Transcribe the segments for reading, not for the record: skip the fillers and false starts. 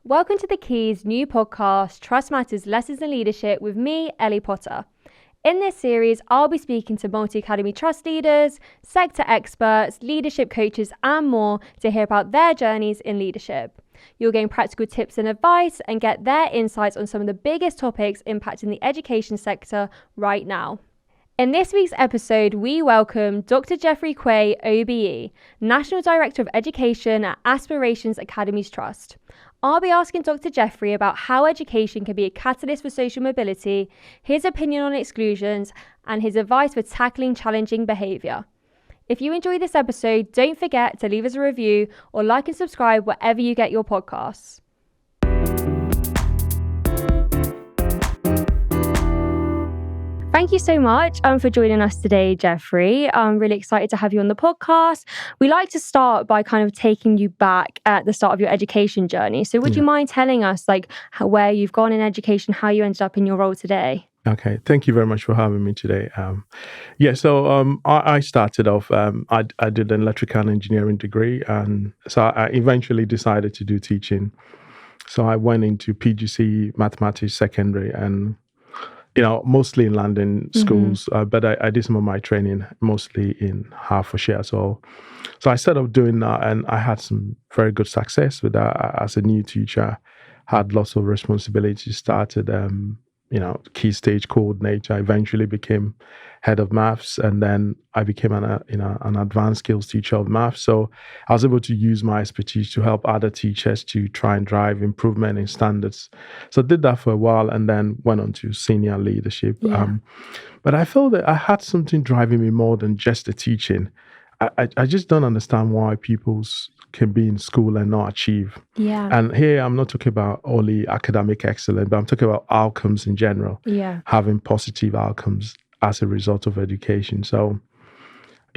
Welcome to the Keys new podcast, Trust Matters Lessons in Leadership with me, Ellie Potter. In this series, I'll be speaking to multi-academy trust leaders, sector experts, leadership coaches and more to hear about their journeys in leadership. You'll gain practical tips and advice and get their insights on some of the biggest topics impacting the education sector right now. In this week's episode, we welcome Dr Jeffery Quaye OBE, National Director of Education at Aspirations Academy Trust. I'll be asking Dr. Jeffery about how education can be a catalyst for social mobility, his opinion on exclusions, and his advice for tackling challenging behaviour. If you enjoyed this episode, don't forget to leave us a review or like and subscribe wherever you get your podcasts. Thank you so much for joining us today, Jeffery. I'm really excited to have you on the podcast. We like to start by kind of taking you back at the start of your education journey. So would you mind telling us where you've gone in education, how you ended up in your role today? Okay, thank you very much for having me today. I started off, I did an electrical engineering degree, and so I eventually decided to do teaching. So I went into PGC mathematics secondary and mostly in London schools, but I did some of my training mostly in Hertfordshire. So I started doing that, and I had some very good success with that as a new teacher. Had lots of responsibilities. Started, key stage coordinator. Eventually became head of maths, and then I became an advanced skills teacher of maths. So I was able to use my expertise to help other teachers to try and drive improvement in standards. So I did that for a while, and then went on to senior leadership. But I felt that I had something driving me more than just the teaching. I just don't understand why people can be in school and not achieve. Yeah. And here I'm not talking about only academic excellence, but I'm talking about outcomes in general. Yeah. Having positive outcomes as a result of education. So,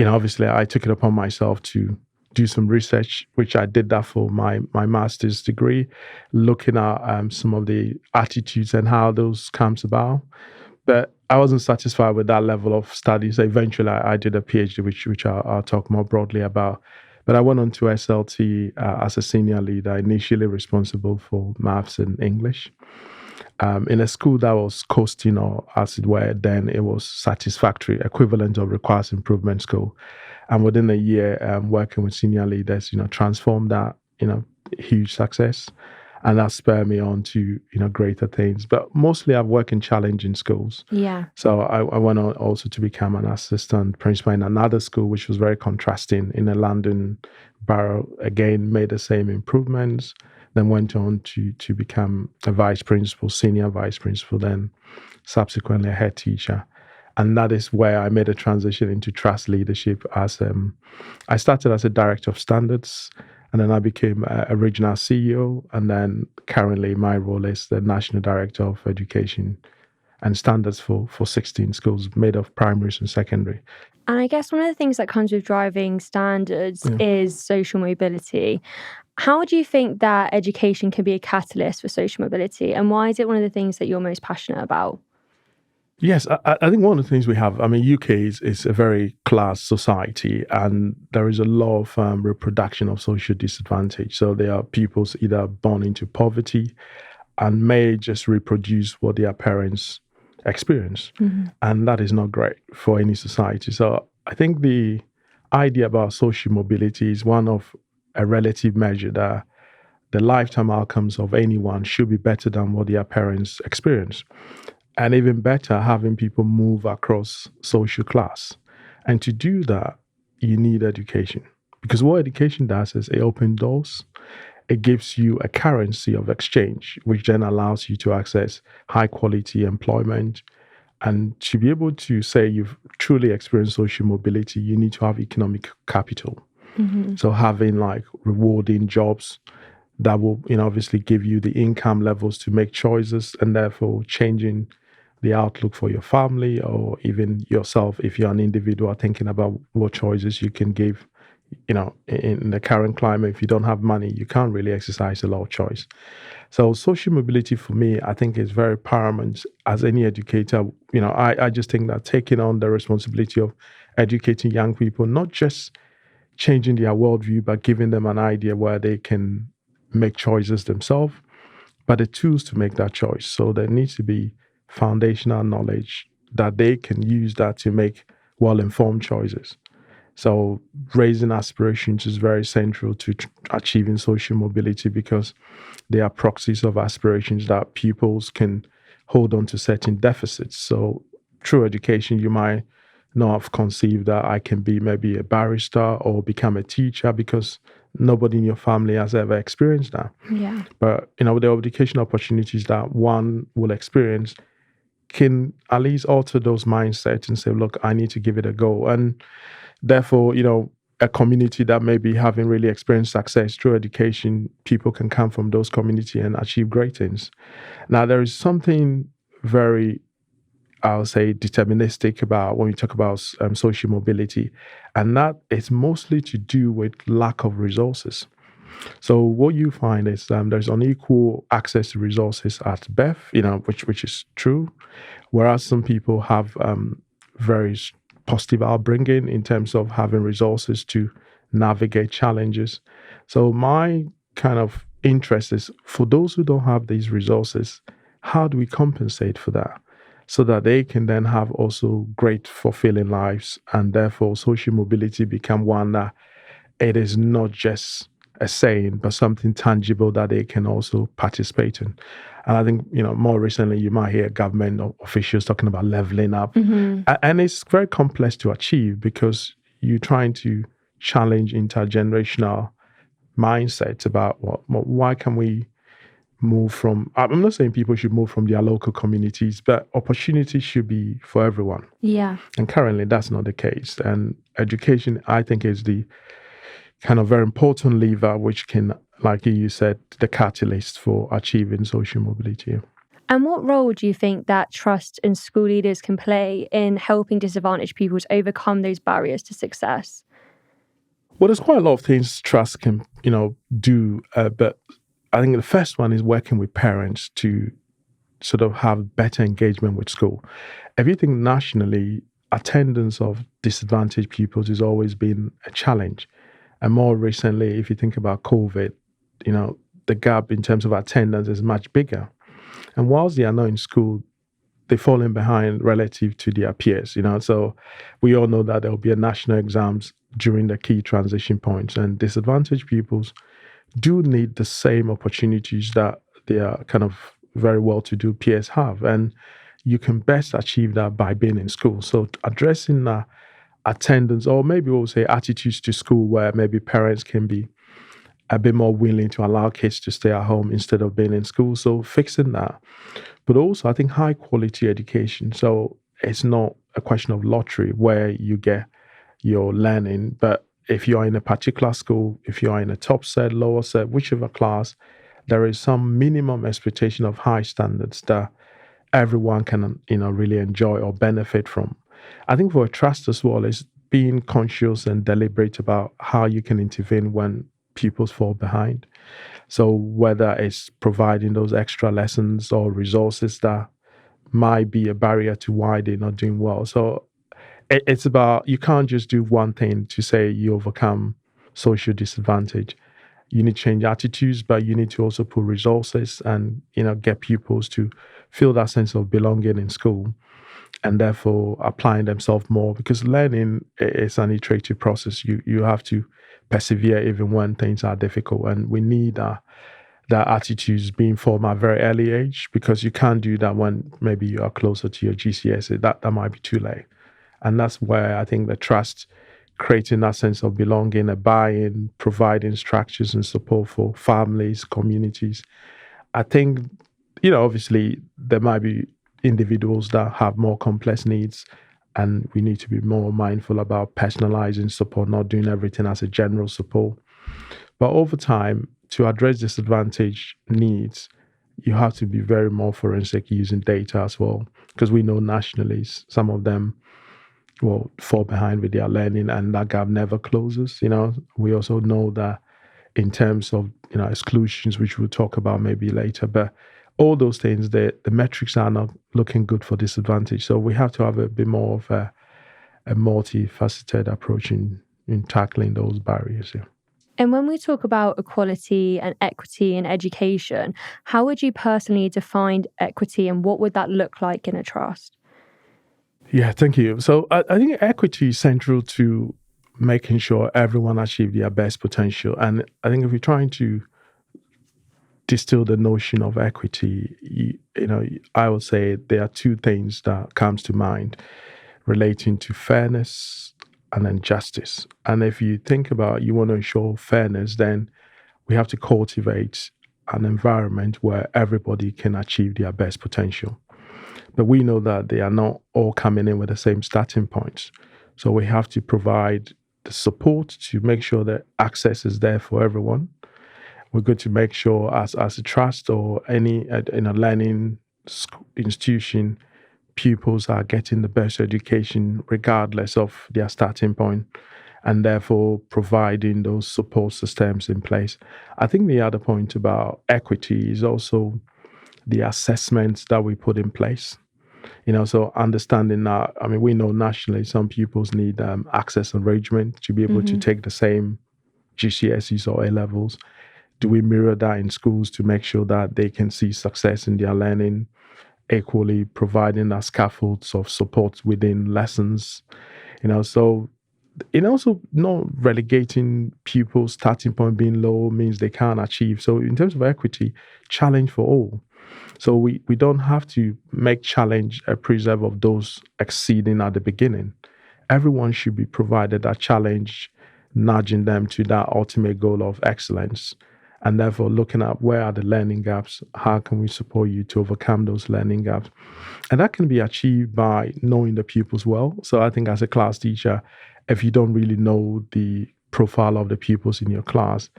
obviously I took it upon myself to do some research, which I did that for my master's degree, looking at some of the attitudes and how those comes about. But I wasn't satisfied with that level of study. So eventually I did a PhD, which I'll talk more broadly about. But I went on to SLT as a senior leader, initially responsible for maths and English. In a school that was coasting, or as it were, then it was satisfactory, equivalent of requires improvement school. And within a year, working with senior leaders, transformed that, huge success. And that spurred me on to, greater things. But mostly I've worked in challenging schools. Yeah. So I went on also to become an assistant principal in another school, which was very contrasting in a London borough. Again, made the same improvements. Then went on to become a vice principal, senior vice principal, then subsequently a head teacher. And that is where I made a transition into trust leadership. I started as a director of standards, and then I became a regional CEO. And then currently my role is the national director of education and standards for 16 schools made of primaries and secondary. And I guess one of the things that comes with driving standards is social mobility. How do you think that education can be a catalyst for social mobility? And why is it one of the things that you're most passionate about? Yes, I think one of the things we have, UK is a very class society, and there is a lot of reproduction of social disadvantage. So there are pupils either born into poverty and may just reproduce what their parents experience. And that is not great for any society. So I think the idea about social mobility is one of a relative measure that the lifetime outcomes of anyone should be better than what their parents experience. And even better, having people move across social class. And to do that, you need education. Because what education does is it opens doors. It gives you a currency of exchange, which then allows you to access high quality employment. And to be able to say you've truly experienced social mobility, you need to have economic capital. So having rewarding jobs that will obviously give you the income levels to make choices, and therefore changing the outlook for your family or even yourself if you're an individual thinking about what choices you can give. In the current climate, if you don't have money, you can't really exercise a lot of choice. So social mobility for me, I think is very paramount as any educator. I just think that taking on the responsibility of educating young people, not just changing their worldview, but giving them an idea where they can make choices themselves but the tools to make that choice. So there needs to be foundational knowledge that they can use that to make well-informed choices. So raising aspirations is very central to achieving social mobility, because they are proxies of aspirations that pupils can hold on to certain deficits. So through education, you might not have conceived that I can be maybe a barrister or become a teacher, because nobody in your family has ever experienced that. Yeah. But, the education opportunities that one will experience can at least alter those mindsets and say, look, I need to give it a go. And therefore, a community that maybe haven't really experienced success through education, people can come from those communities and achieve great things. Now, there is something very, I'll say, deterministic about when we talk about social mobility, and that is mostly to do with lack of resources. So what you find is there's unequal access to resources at birth, which is true, whereas some people have very positive upbringing in terms of having resources to navigate challenges. So my kind of interest is, for those who don't have these resources, how do we compensate for that, so that they can then have also great fulfilling lives, and therefore social mobility become one that it is not just a saying, but something tangible that they can also participate in. And I think, more recently, you might hear government officials talking about leveling up. And it's very complex to achieve, because you're trying to challenge intergenerational mindsets about why can we move from, I'm not saying people should move from their local communities, but opportunities should be for everyone. Yeah. And currently that's not the case. And education, I think, is the kind of very important lever which can, like you said, the catalyst for achieving social mobility. And what role do you think that trust and school leaders can play in helping disadvantaged pupils overcome those barriers to success? Well, there's quite a lot of things trust can, do, but I think the first one is working with parents to sort of have better engagement with school. If you think nationally, attendance of disadvantaged pupils has always been a challenge. And more recently, if you think about COVID, the gap in terms of attendance is much bigger. And whilst they are not in school, they're falling behind relative to their peers, So we all know that there will be a national exams during the key transition points, and disadvantaged pupils do need the same opportunities that their kind of very well-to-do peers have. And you can best achieve that by being in school. So addressing that attendance, or maybe we'll say attitudes to school, where maybe parents can be a bit more willing to allow kids to stay at home instead of being in school. So fixing that. But also, I think high quality education. So it's not a question of lottery where you get your learning, but if you are in a particular school, if you are in a top set, lower set, whichever class, there is some minimum expectation of high standards that everyone can, really enjoy or benefit from. I think for a trust as well is being conscious and deliberate about how you can intervene when pupils fall behind. So whether it's providing those extra lessons or resources that might be a barrier to why they're not doing well. So it's about, you can't just do one thing to say you overcome social disadvantage. You need to change attitudes, but you need to also put resources and, get pupils to feel that sense of belonging in school, and therefore applying themselves more, because learning is an iterative process. You have to persevere even when things are difficult, and we need that attitudes being formed at a very early age, because you can't do that when maybe you are closer to your GCSE. That might be too late. And that's where I think the trust, creating that sense of belonging, a buy-in, providing structures and support for families, communities. I think, obviously there might be individuals that have more complex needs, and we need to be more mindful about personalizing support, not doing everything as a general support. But over time, to address disadvantaged needs, you have to be very more forensic using data as well, because we know nationally some of them will fall behind with their learning, and that gap never closes. We also know that in terms of exclusions, which we'll talk about maybe later, but all those things, the metrics are not looking good for disadvantage. So we have to have a bit more of a multifaceted approach in tackling those barriers. Yeah. And when we talk about equality and equity in education, how would you personally define equity and what would that look like in a trust? Yeah, thank you. So I think equity is central to making sure everyone achieves their best potential. And I think if we're trying to distill the notion of equity, I would say there are two things that comes to mind relating to fairness and then justice. And if you think about you want to ensure fairness, then we have to cultivate an environment where everybody can achieve their best potential. But we know that they are not all coming in with the same starting points. So we have to provide the support to make sure that access is there for everyone. We're going to make sure as a trust or any in a learning institution, pupils are getting the best education regardless of their starting point, and therefore providing those support systems in place. I think the other point about equity is also the assessments that we put in place. So understanding that, I mean, we know nationally some pupils need access enrichment to be able to take the same GCSEs or A levels. Do we mirror that in schools to make sure that they can see success in their learning, equally providing a scaffolds of support within lessons? So it also not relegating pupils' starting point being low means they can't achieve. So in terms of equity, challenge for all. So we don't have to make challenge a preserve of those exceeding at the beginning. Everyone should be provided that challenge, nudging them to that ultimate goal of excellence. And therefore looking at where are the learning gaps, how can we support you to overcome those learning gaps? And that can be achieved by knowing the pupils well. So I think as a class teacher, if you don't really know the profile of the pupils in your class,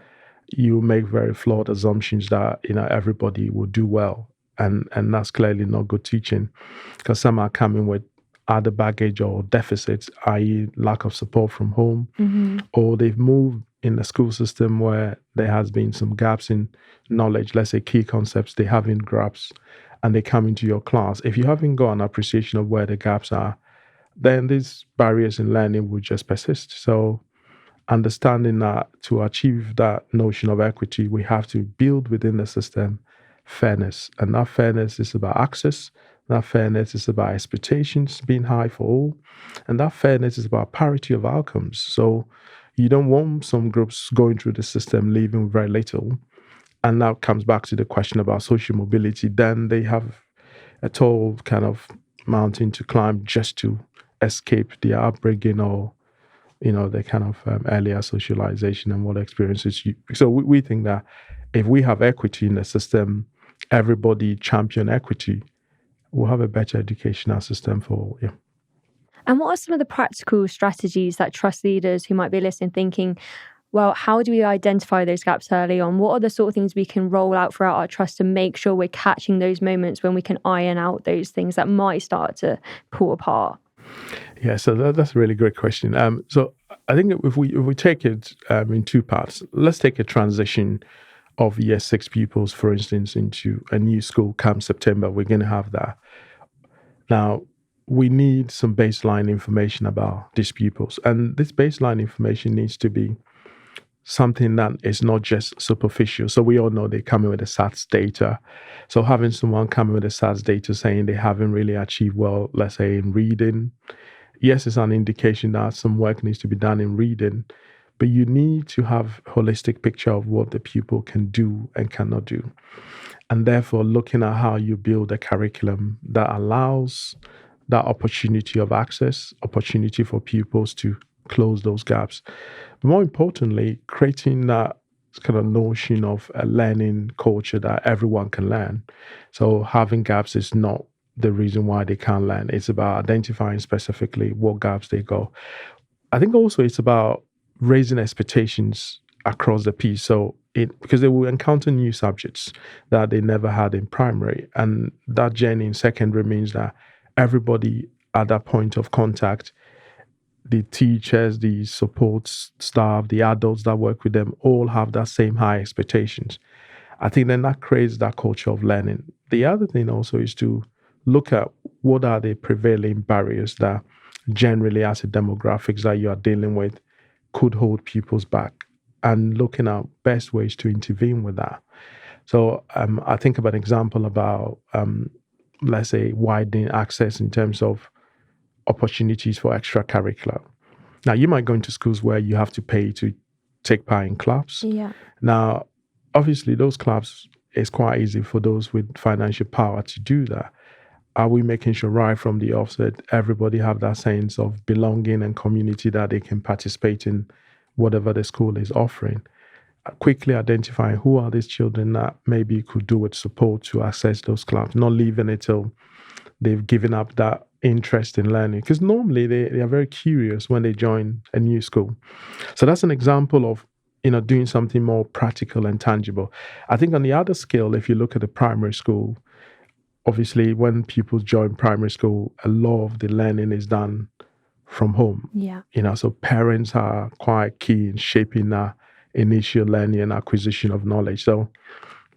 you make very flawed assumptions that everybody will do well, and that's clearly not good teaching, because some are coming with other baggage or deficits, i.e., lack of support from home, or they've moved in the school system where there has been some gaps in knowledge, let's say key concepts they haven't grasped, and they come into your class. If you haven't got an appreciation of where the gaps are, then these barriers in learning will just persist. So understanding that to achieve that notion of equity, we have to build within the system fairness. And that fairness is about access. That fairness is about expectations being high for all. And that fairness is about parity of outcomes. So you don't want some groups going through the system leaving very little. And that comes back to the question about social mobility. Then they have a tall kind of mountain to climb just to escape the upbringing or the kind of earlier socialization and what experiences you. So we think that if we have equity in the system, everybody champion equity, we'll have a better educational system for all. Yeah. And what are some of the practical strategies that trust leaders who might be listening thinking, well, how do we identify those gaps early on? What are the sort of things we can roll out throughout our trust to make sure we're catching those moments when we can iron out those things that might start to pull apart? Yeah, so that's a really great question. So I think if we take it in two parts, let's take a transition of year 6 pupils, for instance, into a new school come September. We're going to have that. Now, we need some baseline information about these pupils. And this baseline information needs to be something that is not just superficial. So we all know they come in with the SATs data. So having someone come in with the SATs data saying they haven't really achieved well, let's say in reading, yes, it's an indication that some work needs to be done in reading, but you need to have a holistic picture of what the pupil can do and cannot do. And therefore, looking at how you build a curriculum that allows that opportunity of access, opportunity for pupils to close those gaps. But more importantly, creating that kind of notion of a learning culture that everyone can learn. So having gaps is not the reason why they can't learn. It's about identifying specifically what gaps they go. I think also it's about raising expectations across the piece. So because they will encounter new subjects that they never had in primary. And that journey in secondary means that everybody at that point of contact, the teachers, the support staff, the adults that work with them, all have that same high expectations. I think then that creates that culture of learning. The other thing also is to look at what are the prevailing barriers that generally as a demographics that you are dealing with could hold pupils back. and looking at best ways to intervene with that. So I think of an example about, let's say, widening access in terms of opportunities for extracurricular. Now, you might go into schools where you have to pay to take part in clubs. Yeah. Now, obviously, those clubs, it's quite easy for those with financial power to do that. Are we making sure right from the offset, everybody have that sense of belonging and community that they can participate in whatever the school is offering? Quickly identifying who are these children that maybe could do with support to access those clubs, not leaving it till they've given up that interest in learning. Because normally they are very curious when they join a new school. So that's an example of, doing something more practical and tangible. I think on the other scale, if you look at the primary school, obviously when people join primary school, a lot of the learning is done from home. Yeah. So parents are quite key in shaping that initial learning and acquisition of knowledge. So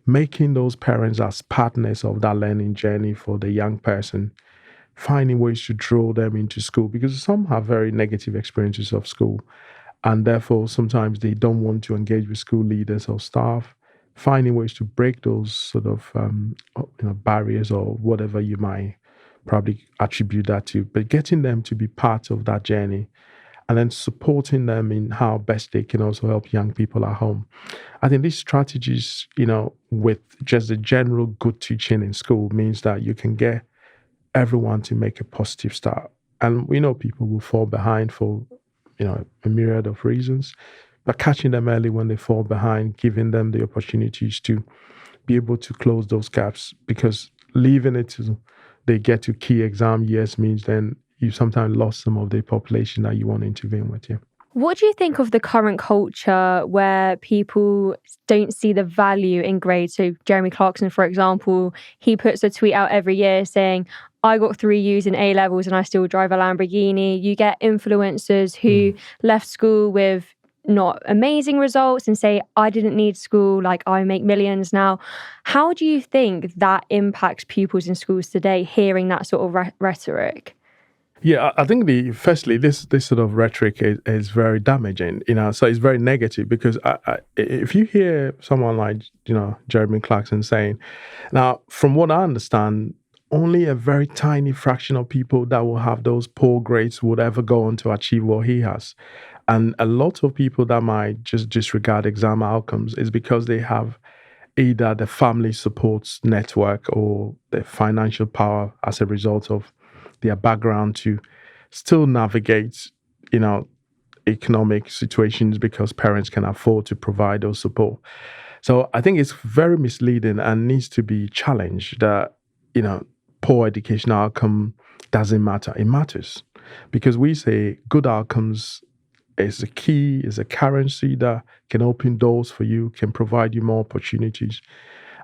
making those parents as partners of that learning journey for the young person, finding ways to draw them into school, because some have very negative experiences of school, and therefore sometimes they don't want to engage with school leaders or staff. Finding ways to break those sort of barriers or whatever you might probably attribute that to, but getting them to be part of that journey, and then supporting them in how best they can also help young people at home. I think these strategies, with just the general good teaching in school, means that you can get everyone to make a positive start. And we know people will fall behind for, a myriad of reasons, but catching them early when they fall behind, giving them the opportunities to be able to close those gaps, because leaving it to they get to key exam years means then you sometimes lost some of the population that you want to intervene with. Yeah. What do you think of the current culture where people don't see the value in grades? So Jeremy Clarkson, for example, he puts a tweet out every year saying, I got 3 U's in A levels and I still drive a Lamborghini. You get influencers who left school with not amazing results and say, I didn't need school, like I make millions now. How do you think that impacts pupils in schools today, hearing that sort of rhetoric? Yeah, I think firstly, this sort of rhetoric is very damaging, so it's very negative, because if you hear someone like, Jeremy Clarkson saying, now, from what I understand, only a very tiny fraction of people that will have those poor grades would ever go on to achieve what he has. And a lot of people that might just disregard exam outcomes is because they have either the family supports network or the financial power as a result of their background to still navigate, economic situations, because parents can afford to provide those support. So I think it's very misleading and needs to be challenged that, poor educational outcome doesn't matter. It matters, because we say good outcomes is a key, is a currency that can open doors for you, can provide you more opportunities.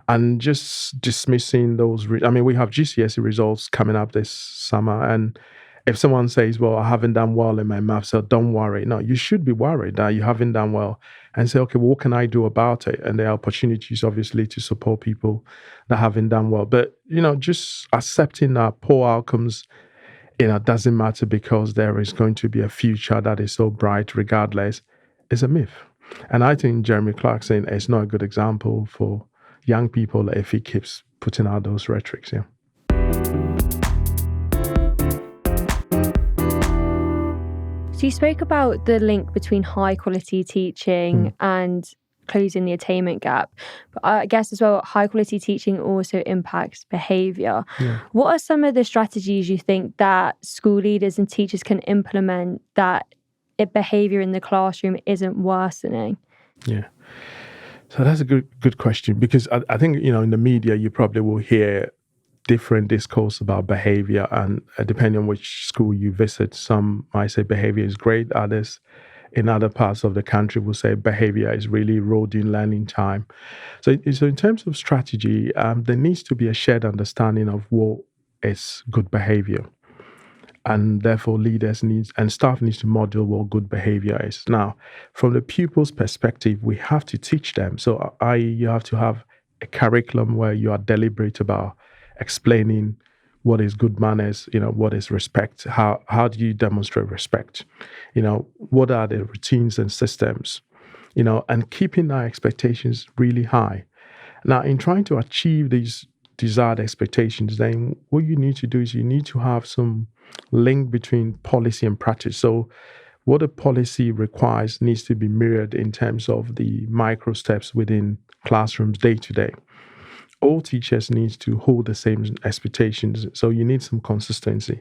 And just dismissing those, we have GCSE results coming up this summer. And if someone says, well, I haven't done well in my maths, so don't worry. No, you should be worried that you haven't done well, and say, okay, well, what can I do about it? And there are opportunities, obviously, to support people that haven't done well. But, just accepting that poor outcomes, doesn't matter because there is going to be a future that is so bright regardless, is a myth. And I think Jeremy Clarkson is not a good example for young people if he keeps putting out those rhetorics. Yeah. So you spoke about the link between high quality teaching and closing the attainment gap. But I guess as well, high quality teaching also impacts behaviour. Yeah. What are some of the strategies you think that school leaders and teachers can implement that behaviour in the classroom isn't worsening? Yeah. So that's a good question, because I think, in the media, you probably will hear different discourse about behavior, and depending on which school you visit, some might say behavior is great, others in other parts of the country will say behavior is really eroding learning time. So in terms of strategy, there needs to be a shared understanding of what is good behavior. And therefore, leaders and staff needs to model what good behavior is. Now, from the pupil's perspective, we have to teach them. So, you have to have a curriculum where you are deliberate about explaining what is good manners, what is respect, how do you demonstrate respect, what are the routines and systems, and keeping our expectations really high. Now, in trying to achieve these desired expectations, then what you need to do is you need to have some link between policy and practice. So, what a policy requires needs to be mirrored in terms of the micro steps within classrooms day to day. All teachers need to hold the same expectations, so you need some consistency.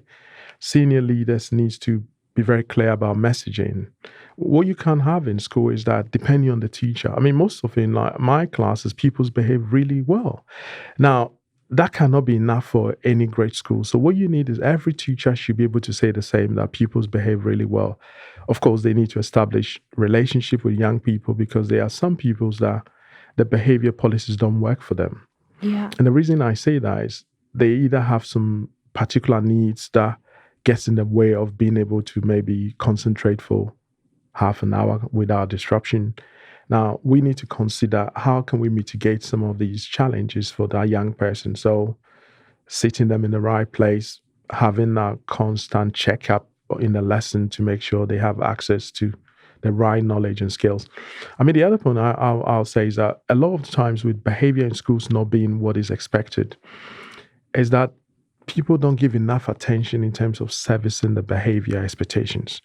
Senior leaders need to be very clear about messaging. What you can have in school is that depending on the teacher, I mean, most of in like my classes, pupils behave really well. Now, that cannot be enough for any great school. So what you need is every teacher should be able to say the same, that pupils behave really well. Of course, they need to establish relationship with young people because there are some pupils that the behavior policies don't work for them. Yeah. And the reason I say that is they either have some particular needs that gets in the way of being able to maybe concentrate for half an hour without disruption. Now, we need to consider how can we mitigate some of these challenges for that young person. So sitting them in the right place, having a constant checkup in the lesson to make sure they have access to the right knowledge and skills. I mean, the other point I'll say is that a lot of the times with behavior in schools not being what is expected is that people don't give enough attention in terms of servicing the behavior expectations.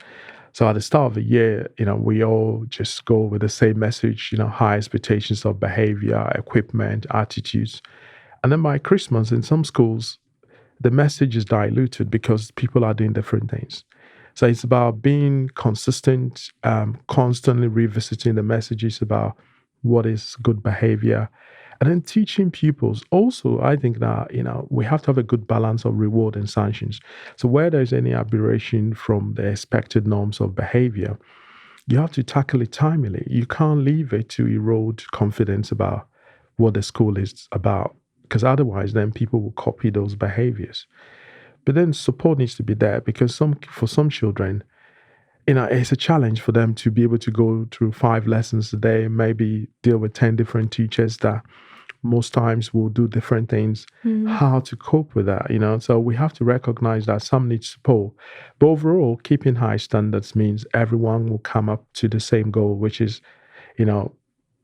So at the start of the year, we all just go with the same message, high expectations of behavior, equipment, attitudes. And then by Christmas, in some schools, the message is diluted because people are doing different things. So it's about being consistent, constantly revisiting the messages about what is good behavior. And then teaching pupils also, I think that, we have to have a good balance of reward and sanctions. So where there's any aberration from the expected norms of behavior, you have to tackle it timely. You can't leave it to erode confidence about what the school is about, because otherwise then people will copy those behaviors. But then support needs to be there because for some children, it's a challenge for them to be able to go through 5 lessons a day, maybe deal with 10 different teachers that most times will do different things, how to cope with that, So we have to recognize that some need support. But overall, keeping high standards means everyone will come up to the same goal, which is,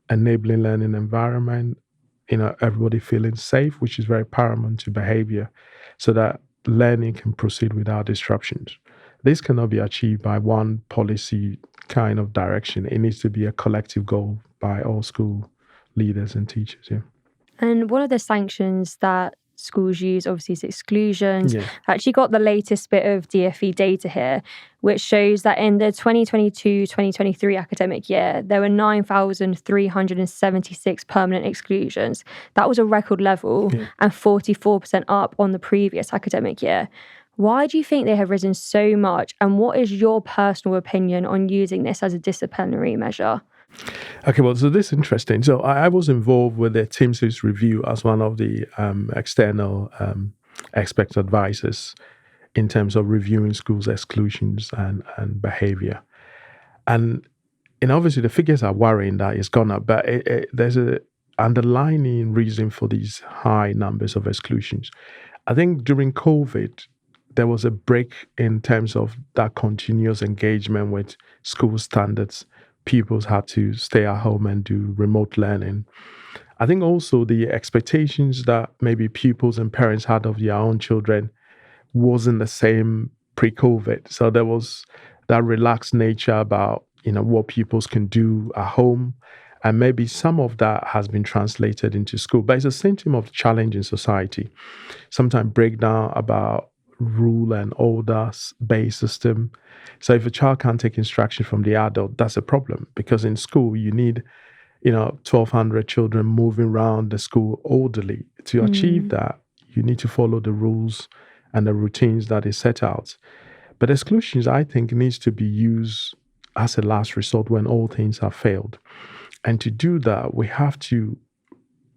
enabling learning environment, everybody feeling safe, which is very paramount to behavior, so that learning can proceed without disruptions. This cannot be achieved by one policy kind of direction. It needs to be a collective goal by all school leaders and teachers. Yeah. And one of the sanctions that schools use, obviously, is exclusions. Yeah. I actually got the latest bit of DFE data here, which shows that in the 2022-2023 academic year, there were 9,376 permanent exclusions. That was a record level and 44% up on the previous academic year. Why do you think they have risen so much? And what is your personal opinion on using this as a disciplinary measure? Okay, well, so this is interesting. So I was involved with the TIMSS review as one of the external expert advisors in terms of reviewing schools' exclusions and behavior. And obviously the figures are worrying that it's gone up, but there's a underlying reason for these high numbers of exclusions. I think during COVID, there was a break in terms of that continuous engagement with school standards. Pupils had to stay at home and do remote learning. I think also the expectations that maybe pupils and parents had of their own children wasn't the same pre-COVID. So there was that relaxed nature about, what pupils can do at home. And maybe some of that has been translated into school. But it's a symptom of challenge in society. Sometimes breakdown about rule and order-based system. So if a child can't take instruction from the adult, that's a problem, because in school you need 1,200 children moving around the school orderly. To achieve that, you need to follow the rules and the routines that is set out. But exclusions, I think, needs to be used as a last resort when all things have failed. And to do that, we have to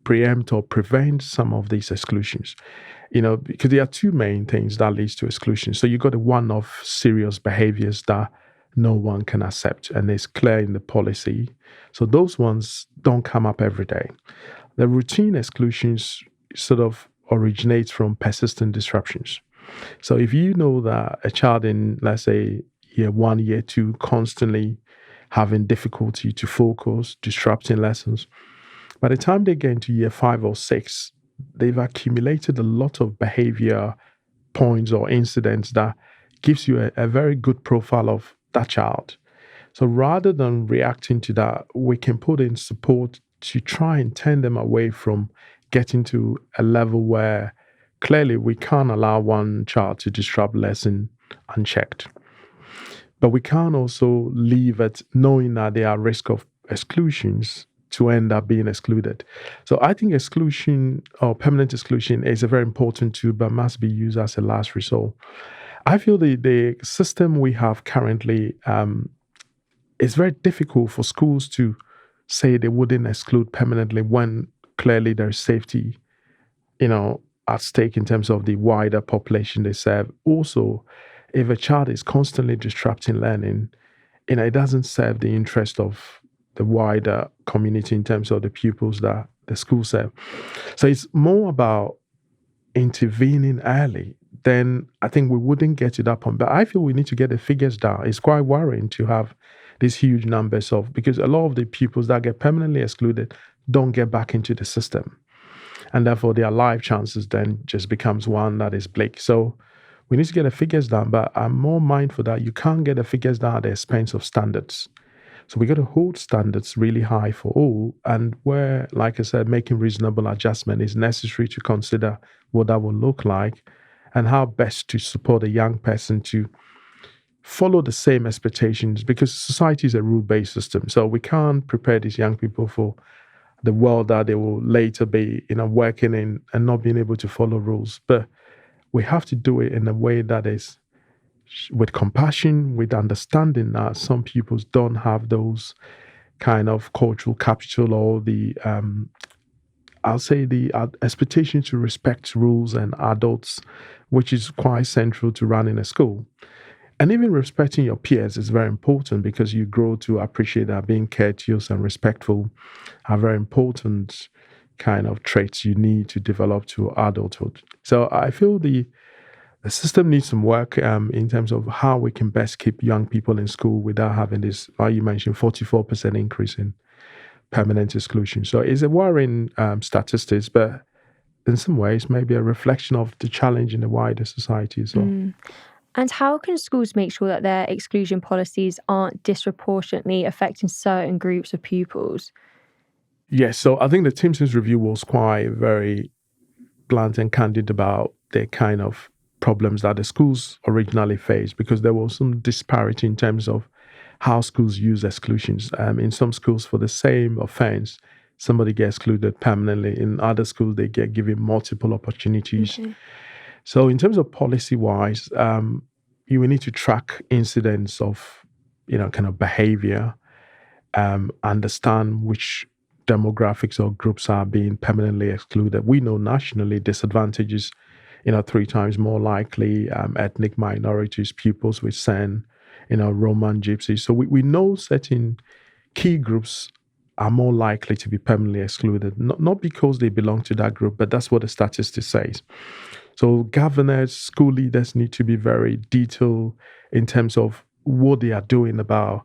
preempt or prevent some of these exclusions. Because there are 2 main things that leads to exclusion. So you got the one-off serious behaviors that no one can accept, and it's clear in the policy. So those ones don't come up every day. The routine exclusions sort of originate from persistent disruptions. So if you know that a child in, let's say, year 1, year 2, constantly having difficulty to focus, disrupting lessons. By the time they get into year 5 or 6, they've accumulated a lot of behavior points or incidents that gives you a very good profile of that child. So rather than reacting to that, we can put in support to try and turn them away from getting to a level where clearly we can't allow one child to disrupt lesson unchecked. But we can't also leave it knowing that there are risk of exclusions to end up being excluded. So I think exclusion or permanent exclusion is a very important tool, but must be used as a last resort. I feel the system we have currently it's very difficult for schools to say they wouldn't exclude permanently when clearly there's safety, at stake in terms of the wider population they serve. Also, if a child is constantly disrupting learning, it doesn't serve the interest of the wider community in terms of the pupils that the school serve. So it's more about intervening early. Then I think we wouldn't get to that point. But I feel we need to get the figures down. It's quite worrying to have these huge numbers because a lot of the pupils that get permanently excluded don't get back into the system. And therefore their life chances then just becomes one that is bleak. So we need to get the figures down, but I'm more mindful that you can't get the figures down at the expense of standards. So we got to hold standards really high for all, and where, like I said, making reasonable adjustment is necessary to consider what that will look like and how best to support a young person to follow the same expectations, because society is a rule-based system. So we can't prepare these young people for the world that they will later be, working in and not being able to follow rules. But we have to do it in a way that is with compassion, with understanding that some pupils don't have those kind of cultural capital or the, I'll say the expectation to respect rules and adults, which is quite central to running a school. And even respecting your peers is very important, because you grow to appreciate that being courteous and respectful are very important kind of traits you need to develop to adulthood. So I feel the system needs some work in terms of how we can best keep young people in school without having this, like you mentioned, 44% increase in permanent exclusion. So it's a worrying statistics, but in some ways maybe a reflection of the challenge in the wider society as well. And how can schools make sure that their exclusion policies aren't disproportionately affecting certain groups of pupils? Yes, so I think the Timson's review was quite very blunt and candid about the kind of problems that the schools originally faced, because there was some disparity in terms of how schools use exclusions. In some schools, for the same offense, somebody gets excluded permanently. In other schools, they get given multiple opportunities. Okay. So in terms of policy-wise, you will need to track incidents of, kind of behavior, understand which demographics or groups are being permanently excluded. We know nationally disadvantages, 3 times more likely, ethnic minorities, pupils with SEN, Roman gypsies. So we know certain key groups are more likely to be permanently excluded, not because they belong to that group, but that's what the statistics says. So governors, school leaders need to be very detailed in terms of what they are doing about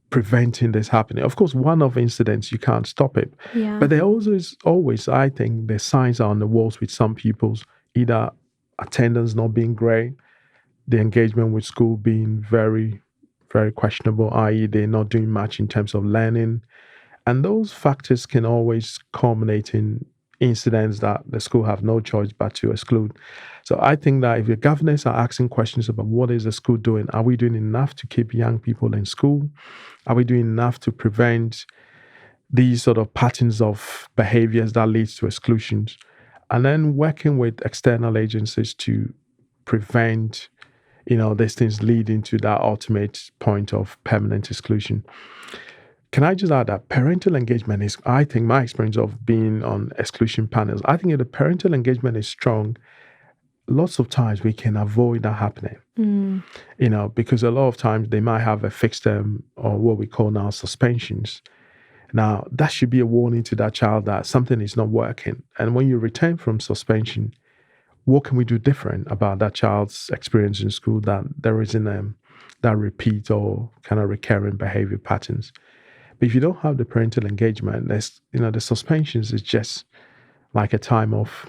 preventing this happening. Of course, one-off incidents, you can't stop it. Yeah. But there always, I think, the signs are on the walls with some pupils, either attendance not being great, the engagement with school being very, very questionable, i.e. they're not doing much in terms of learning. And those factors can always culminate in incidents that the school have no choice but to exclude. So I think that if the governors are asking questions about what is the school doing, are we doing enough to keep young people in school? Are we doing enough to prevent these sort of patterns of behaviors that leads to exclusions? And then working with external agencies to prevent, these things leading to that ultimate point of permanent exclusion. Can I just add that parental engagement is, I think, my experience of being on exclusion panels, I think if the parental engagement is strong, lots of times we can avoid that happening. Because a lot of times they might have a fixed term or what we call now suspensions. Now, that should be a warning to that child that something is not working. And when you return from suspension, what can we do different about that child's experience in school that there isn't that repeat or kind of recurring behavior patterns. But if you don't have the parental engagement, the suspensions is just like a time off,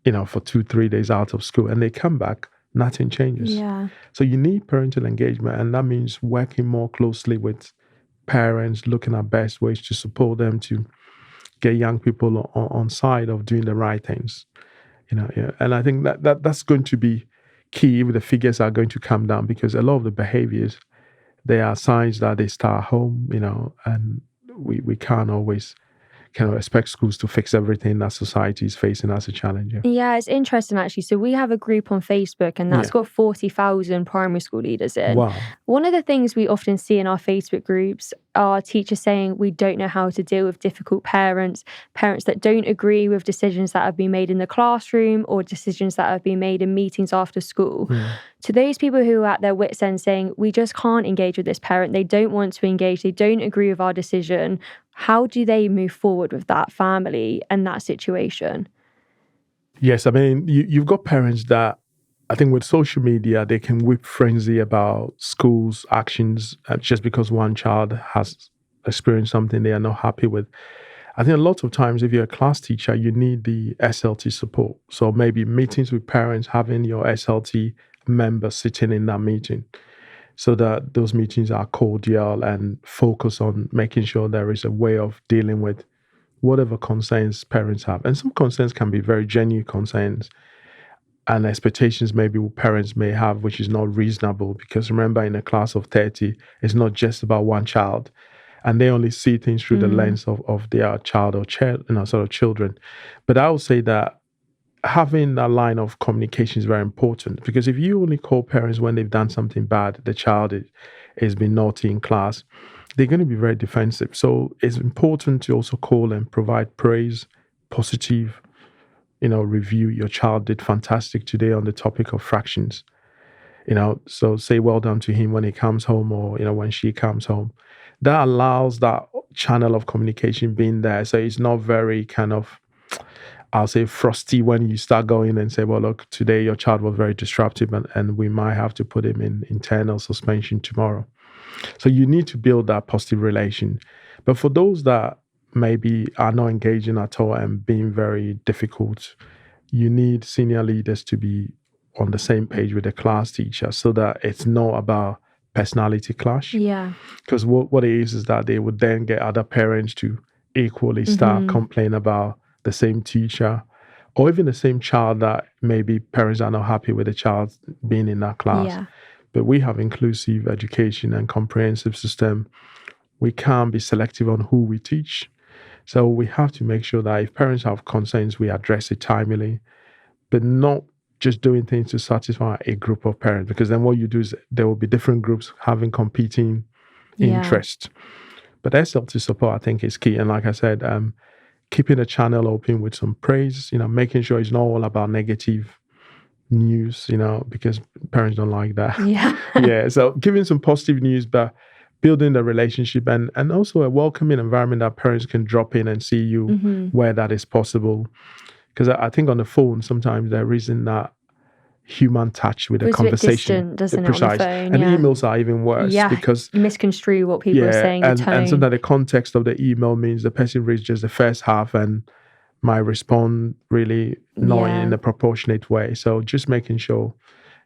for 2-3 days out of school, and they come back, nothing changes. Yeah. So you need parental engagement, and that means working more closely with parents, looking at best ways to support them to get young people on side of doing the right things. And I think that's going to be key. The figures are going to come down because a lot of the behaviors, they are signs that they start home, and we can't always kind of expect schools to fix everything that society is facing as a challenge. Yeah, it's interesting actually. So we have a group on Facebook and that's got 40,000 primary school leaders in. Wow. One of the things we often see in our Facebook groups are teachers saying we don't know how to deal with difficult parents that don't agree with decisions that have been made in the classroom or decisions that have been made in meetings after school. To those people who are at their wits' end saying, we just can't engage with this parent, they don't want to engage, they don't agree with our decision, how do they move forward with that family and that situation? Yes, I mean, you've got parents that I think with social media, they can whip frenzy about schools' actions just because one child has experienced something they are not happy with. I think a lot of times, if you're a class teacher, you need the SLT support. So maybe meetings with parents, having your SLT member sitting in that meeting so that those meetings are cordial and focus on making sure there is a way of dealing with whatever concerns parents have. And some concerns can be very genuine concerns and expectations maybe parents may have, which is not reasonable. Because remember, in a class of 30, it's not just about one child. And they only see things through the lens of their child or sort of children. But I would say that having a line of communication is very important, because if you only call parents when they've done something bad, the child has been naughty in class, they're going to be very defensive. So it's important to also call and provide praise, positive, review. Your child did fantastic today on the topic of fractions. So say well done to him when he comes home or, when she comes home. That allows that channel of communication being there. So it's not very kind of, I'll say, frosty when you start going and say, well, look, today your child was very disruptive and we might have to put him in internal suspension tomorrow. So you need to build that positive relation. But for those that maybe are not engaging at all and being very difficult, you need senior leaders to be on the same page with the class teacher so that it's not about personality clash. Yeah. Because what it is that they would then get other parents to equally start complaining about the same teacher or even the same child that maybe parents are not happy with the child being in that class. Yeah. But we have inclusive education and comprehensive system. We can't be selective on who we teach. So we have to make sure that if parents have concerns, we address it timely, but not just doing things to satisfy a group of parents, because then what you do is there will be different groups having competing interests. But SLT support, I think, is key. And like I said, keeping the channel open with some praise, making sure it's not all about negative news, because parents don't like that. Yeah. So giving some positive news, but building the relationship and also a welcoming environment that parents can drop in and see you where that is possible. Because I think on the phone, sometimes there isn't that human touch with the conversation. Distant, doesn't it, on the phone? And emails are even worse because you misconstrue what people are saying, the tone. And sometimes the context of the email means the person reads just the first half and might respond really not in a proportionate way. So just making sure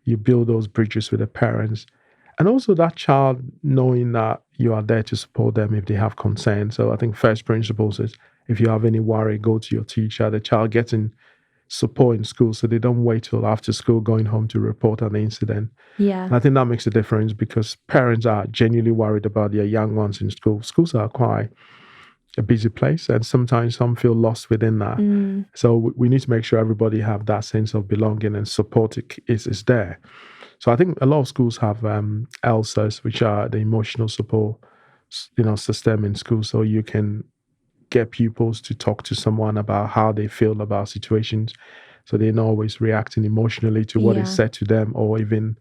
you build those bridges with the parents. And also that child knowing that you are there to support them if they have concern. So I think first principles is if you have any worry, go to your teacher. The child getting support in school so they don't wait till after school going home to report an incident. Yeah. And I think that makes a difference because parents are genuinely worried about their young ones in school. Schools are quite a busy place and sometimes some feel lost within that. So we need to make sure everybody have that sense of belonging and support is there. So I think a lot of schools have ELSAs, which are the emotional support, system in school. So you can get pupils to talk to someone about how they feel about situations. So they're not always reacting emotionally to what is said to them, or even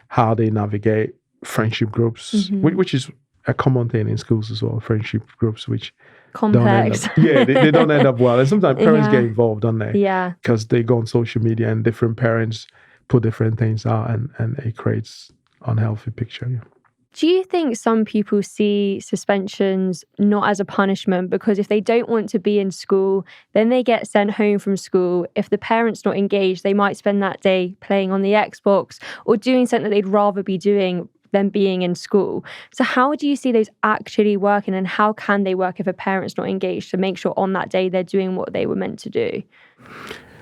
how they navigate friendship groups, which is a common thing in schools as well. Friendship groups, which complex. they don't end up well. And sometimes parents get involved, don't they? Yeah. Because they go on social media and different parents put different things out and it creates unhealthy picture. Yeah. Do you think some people see suspensions not as a punishment because if they don't want to be in school, then they get sent home from school? If the parent's not engaged, they might spend that day playing on the Xbox or doing something that they'd rather be doing than being in school. So how do you see those actually working, and how can they work if a parent's not engaged to make sure on that day they're doing what they were meant to do?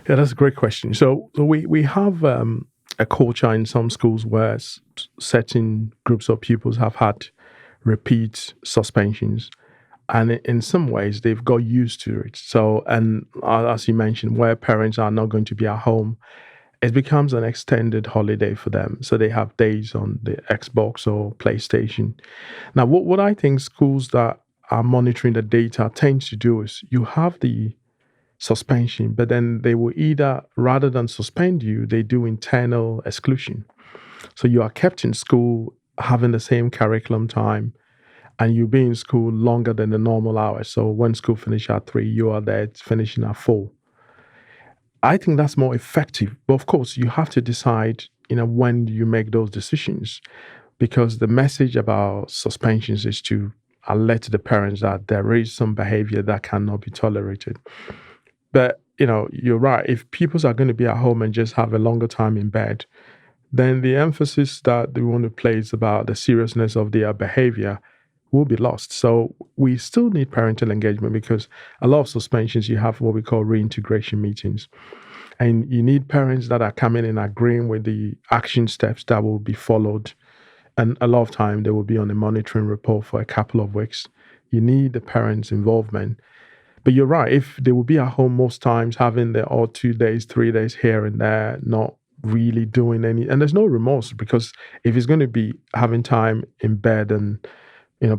Yeah, that's a great question. So we have a culture in some schools where certain groups of pupils have had repeat suspensions, and in some ways they've got used to it. So, and as you mentioned, where parents are not going to be at home, it becomes an extended holiday for them. So they have days on the Xbox or PlayStation. Now, what I think schools that are monitoring the data tend to do is you have the suspension, but then they will either, rather than suspend you, they do internal exclusion. So you are kept in school having the same curriculum time, and you be in school longer than the normal hours. So when school finishes at 3, you are there finishing at 4. I think that's more effective. But of course, you have to decide, when you make those decisions, because the message about suspensions is to alert the parents that there is some behavior that cannot be tolerated. But, you're right. If pupils are going to be at home and just have a longer time in bed, then the emphasis that they want to place about the seriousness of their behavior will be lost. So we still need parental engagement, because a lot of suspensions, you have what we call reintegration meetings. And you need parents that are coming in agreeing with the action steps that will be followed. And a lot of time they will be on a monitoring report for a couple of weeks. You need the parents' involvement. But you're right, if they will be at home most times, having the odd 2 days, 3 days here and there, not really doing any, and there's no remorse, because if it's going to be having time in bed and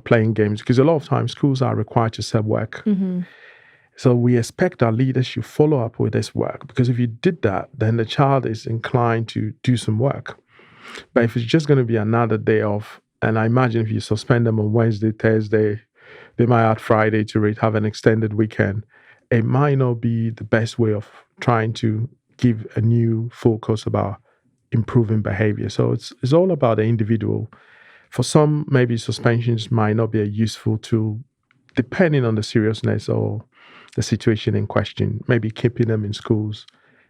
playing games, because a lot of times schools are required to set work. Mm-hmm. So we expect our leaders to follow up with this work, because if you did that, then the child is inclined to do some work. But if it's just going to be another day off, and I imagine if you suspend them on Wednesday, Thursday, they might add Friday to it, have an extended weekend, it might not be the best way of trying to give a new focus about improving behavior. So it's all about the individual. For some, maybe suspensions might not be a useful tool, depending on the seriousness or the situation in question. Maybe keeping them in schools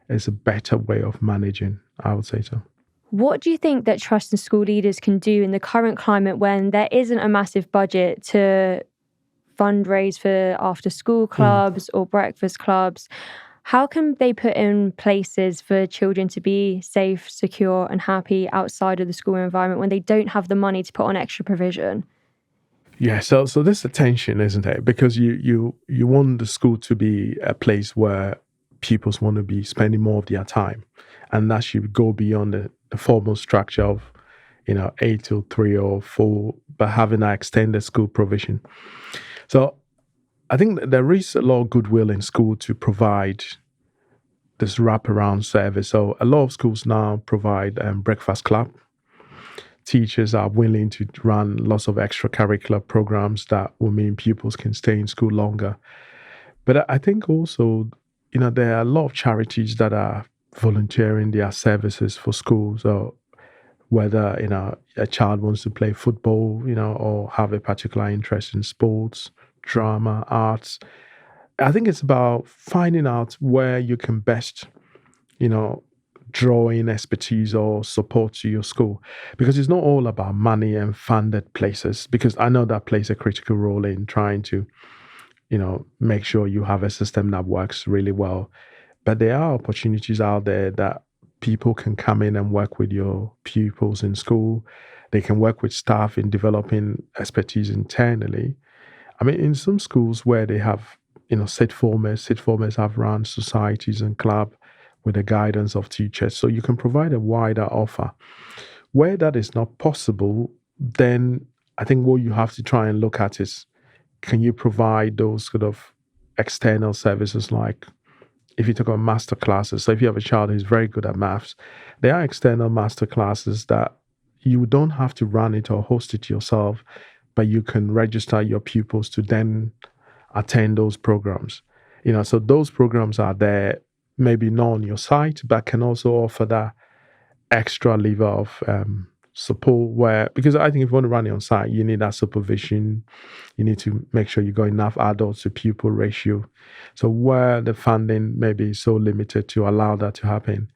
is a better way of managing, I would say so. What do you think that trust and school leaders can do in the current climate when there isn't a massive budget to fundraise for after school clubs or breakfast clubs? How can they put in places for children to be safe, secure and happy outside of the school environment when they don't have the money to put on extra provision? Yeah, so there's a tension, isn't it? Because you want the school to be a place where pupils want to be spending more of their time, and that should go beyond the formal structure of 8 till 3 or 4, but having that extended school provision. So I think that there is a lot of goodwill in school to provide this wraparound service. So a lot of schools now provide breakfast club. Teachers are willing to run lots of extracurricular programs that will mean pupils can stay in school longer. But I think also, there are a lot of charities that are volunteering their services for schools. So whether, a child wants to play football, or have a particular interest in sports, drama, arts. I think it's about finding out where you can best, draw in expertise or support to your school, because it's not all about money and funded places, because I know that plays a critical role in trying to, make sure you have a system that works really well. But there are opportunities out there that people can come in and work with your pupils in school. They can work with staff in developing expertise internally. I mean, in some schools where they have, sit formers have run societies and club with the guidance of teachers. So you can provide a wider offer. Where that is not possible, then I think what you have to try and look at is, can you provide those sort of external services, like if you talk about master classes. So if you have a child who's very good at maths, there are external master classes that you don't have to run it or host it yourself, but you can register your pupils to then attend those programs. So those programs are there, maybe not on your site, but can also offer that extra lever of support where, because I think if you want to run it on site, you need that supervision. You need to make sure you got enough adults to pupil ratio. So where the funding may be so limited to allow that to happen,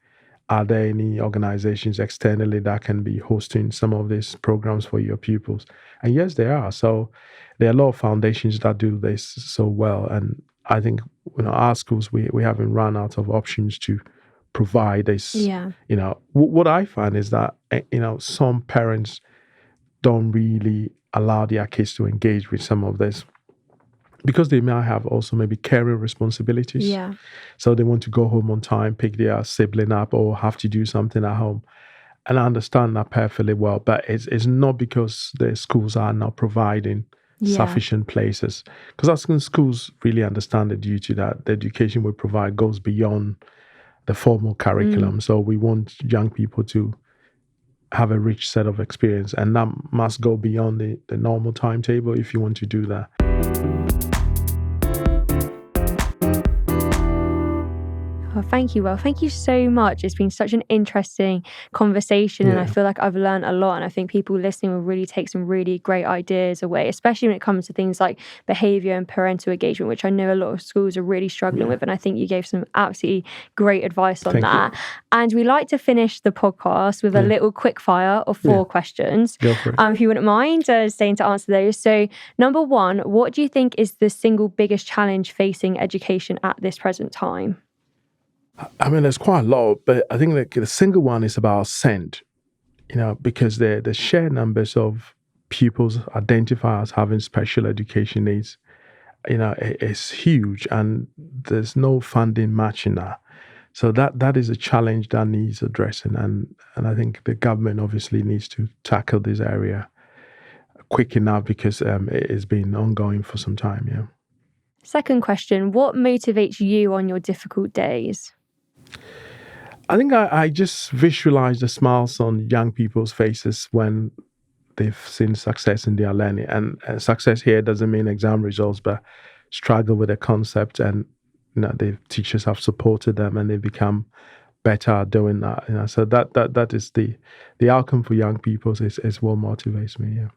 are there any organizations externally that can be hosting some of these programs for your pupils? And yes, there are. So there are a lot of foundations that do this so well. And I think, our schools, we haven't run out of options to provide this. Yeah. What I find is that, some parents don't really allow their kids to engage with some of this because they may have also maybe caring responsibilities. Yeah. So they want to go home on time, pick their sibling up, or have to do something at home. And I understand that perfectly well, but it's not because the schools are not providing sufficient places. Because that's when schools really understand the duty that the education we provide goes beyond the formal curriculum. So we want young people to have a rich set of experience, and that must go beyond the normal timetable if you want to do that. Thank you. Well, thank you so much. It's been such an interesting conversation, and I feel like I've learned a lot. And I think people listening will really take some really great ideas away, especially when it comes to things like behaviour and parental engagement, which I know a lot of schools are really struggling with. And I think you gave some absolutely great advice on that. And we like to finish the podcast with a little quick fire of 4 questions. Go for it. If you wouldn't mind staying to answer those. So, number 1, what do you think is the single biggest challenge facing education at this present time? I mean, there's quite a lot, but I think the single one is about SEND, because the sheer numbers of pupils identified as having special education needs, is huge, and there's no funding matching that. So that is a challenge that needs addressing, and I think the government obviously needs to tackle this area quick enough because it's been ongoing for some time. Second question, what motivates you on your difficult days? I think I just visualize the smiles on young people's faces when they've seen success in their learning. And success here doesn't mean exam results, but struggle with a concept, and the teachers have supported them and they become better at doing that. So that is the outcome for young people is what motivates me. Yeah.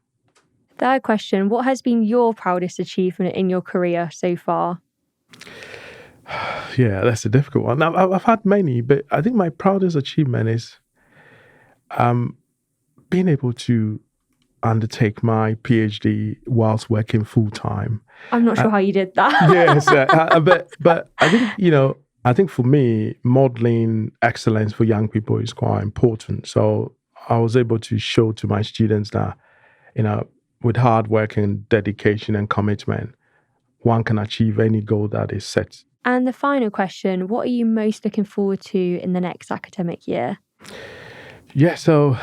Third question, what has been your proudest achievement in your career so far? Yeah, that's a difficult one. I've had many, but I think my proudest achievement is being able to undertake my PhD whilst working full time. I'm not sure how you did that. Yes, but I think I think for me, modeling excellence for young people is quite important. So I was able to show to my students that with hard work and dedication and commitment, one can achieve any goal that is set. And the final question, what are you most looking forward to in the next academic year? Yeah, so,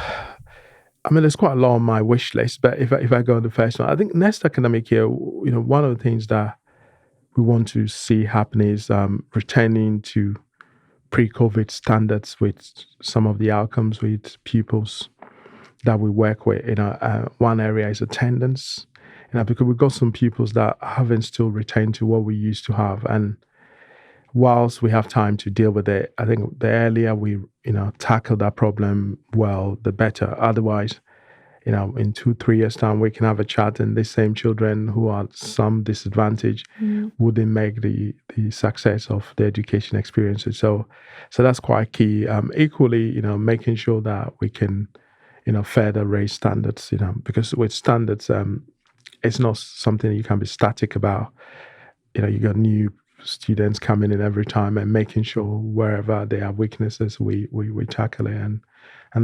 I mean, there's quite a lot on my wish list, but if I go on the first one, I think next academic year, one of the things that we want to see happen is returning to pre-COVID standards with some of the outcomes with pupils that we work with. One area is attendance, because we've got some pupils that haven't still retained to what we used to have. And whilst we have time to deal with it, I think the earlier we, tackle that problem well, the better. Otherwise, in 2-3 years' time, we can have a chat and these same children who are some disadvantage wouldn't make the success of the education experiences. So that's quite key. Equally, making sure that we can, further raise standards, because with standards, it's not something you can be static about. You got new students coming in every time and making sure wherever there are weaknesses, we tackle it. And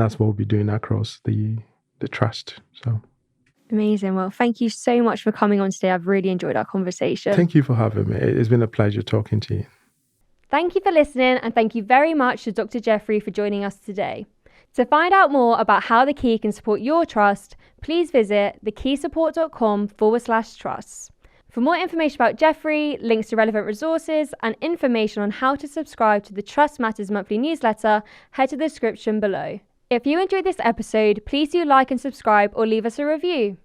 that's what we'll be doing across the trust. So amazing. Well, thank you so much for coming on today. I've really enjoyed our conversation. Thank you for having me. It's been a pleasure talking to you. Thank you for listening, and thank you very much to Dr. Jeffery for joining us today. To find out more about how The Key can support your trust, please visit thekeysupport.com/trusts. For more information about Jeffery, links to relevant resources, and information on how to subscribe to the Trust Matters monthly newsletter, head to the description below. If you enjoyed this episode, please do like and subscribe or leave us a review.